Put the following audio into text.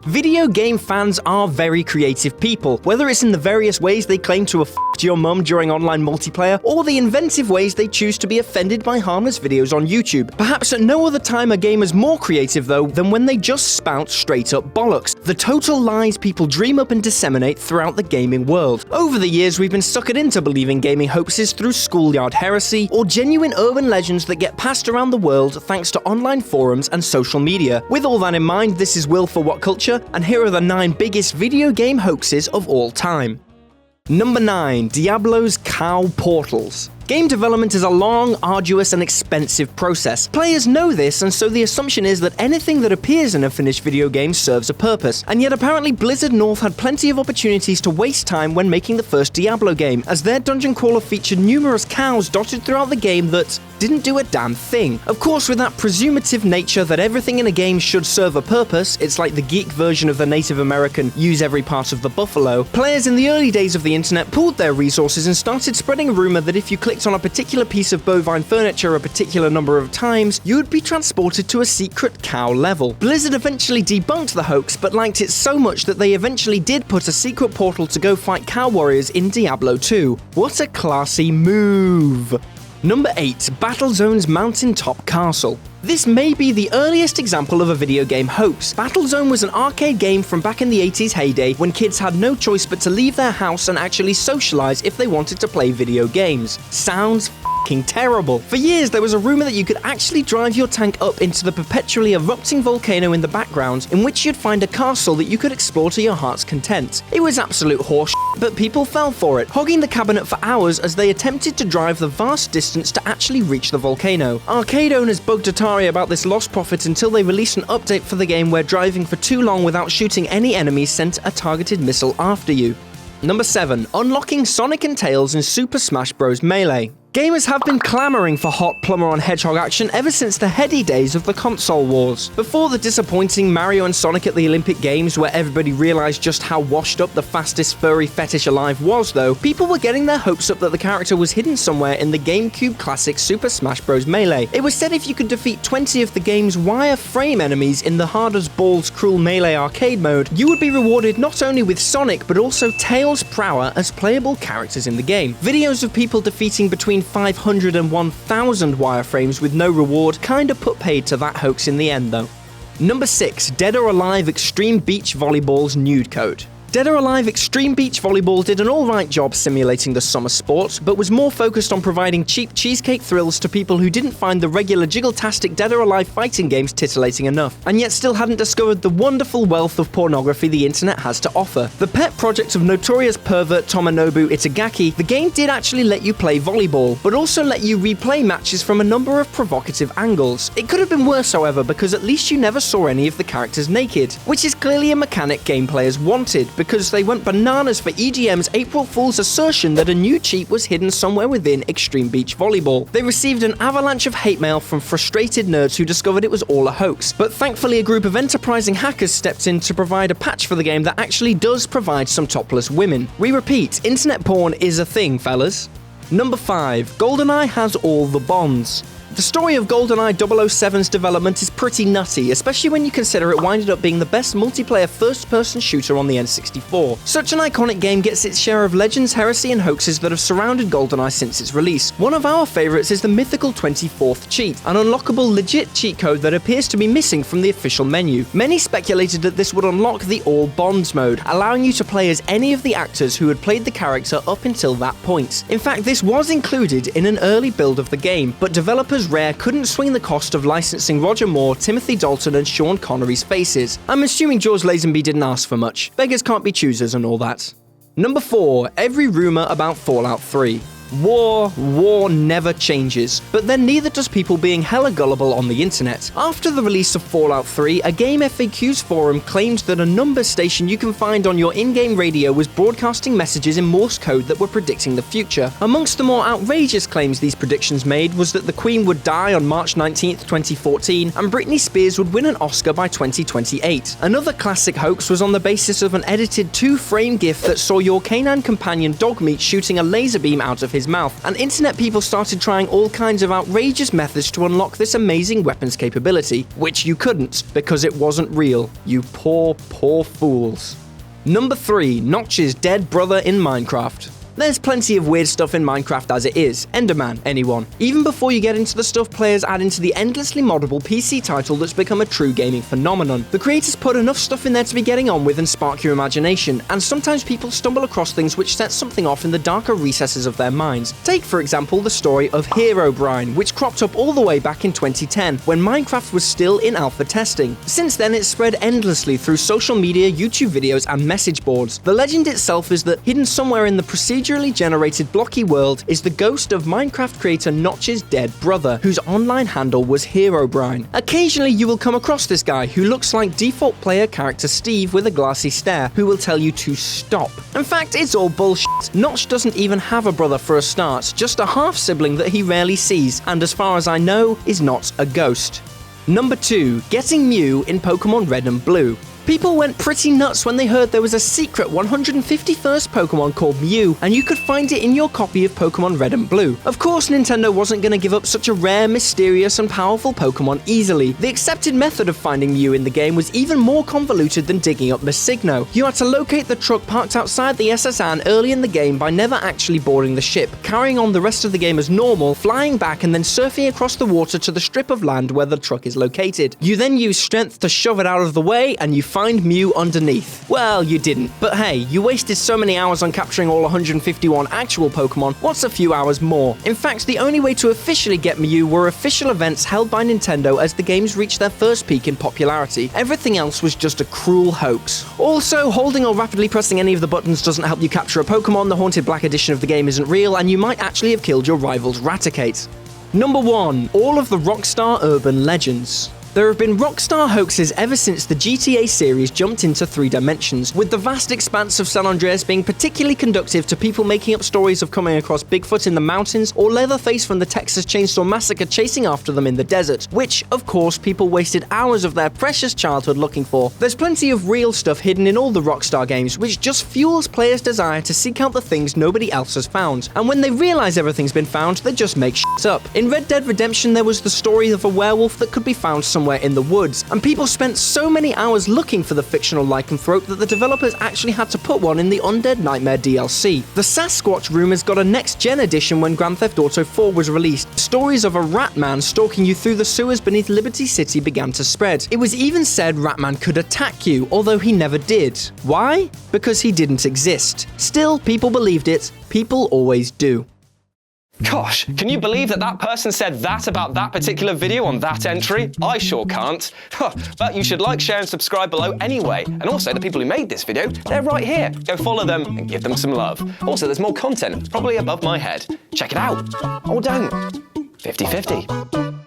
Video game fans are very creative people, whether it's in the various ways they claim to have f***ed your mum during online multiplayer, or the inventive ways they choose to be offended by harmless videos on YouTube. Perhaps at no other time are gamers more creative though than when they just spout straight up bollocks, the total lies people dream up and disseminate throughout the gaming world. Over the years we've been suckered into believing gaming hoaxes through schoolyard heresy, or genuine urban legends that get passed around the world thanks to online forums and social media. With all that in mind, this is Will for What Culture, and here are the 9 biggest video game hoaxes of all time. Number 9. Diablo's cow portals. Game development is a long, arduous, and expensive process. Players know this, and so the assumption is that anything that appears in a finished video game serves a purpose. And yet apparently Blizzard North had plenty of opportunities to waste time when making the first Diablo game, as their dungeon crawler featured numerous cows dotted throughout the game that didn't do a damn thing. Of course, with that presumptive nature that everything in a game should serve a purpose, it's like the geek version of the Native American use every part of the buffalo, players in the early days of the internet pooled their resources and started spreading a rumor that if you clicked on a particular piece of bovine furniture a particular number of times, you would be transported to a secret cow level. Blizzard eventually debunked the hoax, but liked it so much that they eventually did put a secret portal to go fight cow warriors in Diablo 2. What a classy move! Number 8. Battlezone's mountaintop castle. This may be the earliest example of a video game hoax. Battlezone was an arcade game from back in the 80s heyday when kids had no choice but to leave their house and actually socialize if they wanted to play video games. Sounds f***ing terrible. For years there was a rumor that you could actually drive your tank up into the perpetually erupting volcano in the background, in which you'd find a castle that you could explore to your heart's content. It was absolute horse shit, but people fell for it, hogging the cabinet for hours as they attempted to drive the vast distance to actually reach the volcano. Arcade owners bugged Atari about this lost profit until they released an update for the game where driving for too long without shooting any enemies sent a targeted missile after you. Number 7. Unlocking Sonic and Tails in Super Smash Bros. Melee. Gamers have been clamoring for hot plumber on Hedgehog action ever since the heady days of the console wars. Before the disappointing Mario and Sonic at the Olympic Games, where everybody realized just how washed up the fastest furry fetish alive was though, people were getting their hopes up that the character was hidden somewhere in the GameCube classic Super Smash Bros. Melee. It was said if you could defeat 20 of the game's wireframe enemies in the hard as balls cruel Melee arcade mode, you would be rewarded not only with Sonic but also Tails' prowess as playable characters in the game. Videos of people defeating between 500 and 1,000 wireframes with no reward kinda put paid to that hoax in the end though. Number 6. Dead or Alive Extreme Beach Volleyball's nude code. Dead or Alive Extreme Beach Volleyball did an alright job simulating the summer sport, but was more focused on providing cheap cheesecake thrills to people who didn't find the regular jiggle-tastic Dead or Alive fighting games titillating enough, and yet still hadn't discovered the wonderful wealth of pornography the internet has to offer. The pet project of notorious pervert Tomonobu Itagaki, the game did actually let you play volleyball, but also let you replay matches from a number of provocative angles. It could have been worse, however, because at least you never saw any of the characters naked, which is clearly a mechanic game players wanted, because they went bananas for EGM's April Fool's assertion that a new cheat was hidden somewhere within Extreme Beach Volleyball. They received an avalanche of hate mail from frustrated nerds who discovered it was all a hoax, but thankfully a group of enterprising hackers stepped in to provide a patch for the game that actually does provide some topless women. We repeat, internet porn is a thing, fellas. Number 5. Goldeneye has all the Bonds. The story of Goldeneye 007's development is pretty nutty, especially when you consider it winded up being the best multiplayer first-person shooter on the N64. Such an iconic game gets its share of legends, heresy, and hoaxes that have surrounded Goldeneye since its release. One of our favourites is the mythical 24th cheat, an unlockable legit cheat code that appears to be missing from the official menu. Many speculated that this would unlock the All Bonds mode, allowing you to play as any of the actors who had played the character up until that point. In fact, this was included in an early build of the game, but developers Rare couldn't swing the cost of licensing Roger Moore, Timothy Dalton, and Sean Connery's faces. I'm assuming George Lazenby didn't ask for much. Beggars can't be choosers and all that. Number 4. Every rumor about Fallout 3. War never changes, but then neither does people being hella gullible on the internet. After the release of Fallout 3, a Game FAQs forum claimed that a number station you can find on your in-game radio was broadcasting messages in Morse code that were predicting the future. Amongst the more outrageous claims these predictions made was that the Queen would die on March 19th, 2014, and Britney Spears would win an Oscar by 2028. Another classic hoax was on the basis of an edited 2-frame GIF that saw your canine companion Dogmeat shooting a laser beam out of his his mouth, and internet people started trying all kinds of outrageous methods to unlock this amazing weapons capability, which you couldn't, because it wasn't real. You poor, poor fools. Number 3. Notch's dead brother in Minecraft. There's plenty of weird stuff in Minecraft as it is. Enderman, anyone. Even before you get into the stuff players add into the endlessly moddable PC title that's become a true gaming phenomenon. The creators put enough stuff in there to be getting on with and spark your imagination, and sometimes people stumble across things which set something off in the darker recesses of their minds. Take, for example, the story of Herobrine, which cropped up all the way back in 2010, when Minecraft was still in alpha testing. Since then, it's spread endlessly through social media, YouTube videos, and message boards. The legend itself is that hidden somewhere in the procedurally generated blocky world is the ghost of Minecraft creator Notch's dead brother, whose online handle was Herobrine. Occasionally you will come across this guy who looks like default player character Steve with a glassy stare, who will tell you to stop. In fact, it's all bullshit. Notch doesn't even have a brother for a start, just a half-sibling that he rarely sees, and as far as I know, is not a ghost. Number 2. Getting Mew in Pokemon Red and Blue. People went pretty nuts when they heard there was a secret 151st Pokemon called Mew, and you could find it in your copy of Pokemon Red and Blue. Of course, Nintendo wasn't going to give up such a rare, mysterious, and powerful Pokemon easily. The accepted method of finding Mew in the game was even more convoluted than digging up Messigno. You had to locate the truck parked outside the SS Anne early in the game by never actually boarding the ship, carrying on the rest of the game as normal, flying back, and then surfing across the water to the strip of land where the truck is located. You then use strength to shove it out of the way, and you find Mew underneath. Well, you didn't, but hey, you wasted so many hours on capturing all 151 actual Pokemon, what's a few hours more? In fact, the only way to officially get Mew were official events held by Nintendo as the games reached their first peak in popularity. Everything else was just a cruel hoax. Also, holding or rapidly pressing any of the buttons doesn't help you capture a Pokemon, the Haunted Black edition of the game isn't real, and you might actually have killed your rival's Raticate. Number 1. All of the Rockstar urban legends. There have been Rockstar hoaxes ever since the GTA series jumped into 3 dimensions, with the vast expanse of San Andreas being particularly conducive to people making up stories of coming across Bigfoot in the mountains or Leatherface from the Texas Chainsaw Massacre chasing after them in the desert, which, of course, people wasted hours of their precious childhood looking for. There's plenty of real stuff hidden in all the Rockstar games, which just fuels players' desire to seek out the things nobody else has found, and when they realize everything's been found, they just make shit up. In Red Dead Redemption, there was the story of a werewolf that could be found somewhere in the woods, and people spent so many hours looking for the fictional lycanthrope that the developers actually had to put one in the Undead Nightmare DLC. The Sasquatch rumours got a next-gen edition when Grand Theft Auto 4 was released. Stories of a Ratman stalking you through the sewers beneath Liberty City began to spread. It was even said Ratman could attack you, although he never did. Why? Because he didn't exist. Still, people believed it. People always do. Gosh, can you believe that that person said that about that particular video on that entry? I sure can't. But you should like, share and subscribe below anyway. And also, the people who made this video, they're right here. Go follow them and give them some love. Also, there's more content, probably above my head. Check it out. Or don't. 50-50.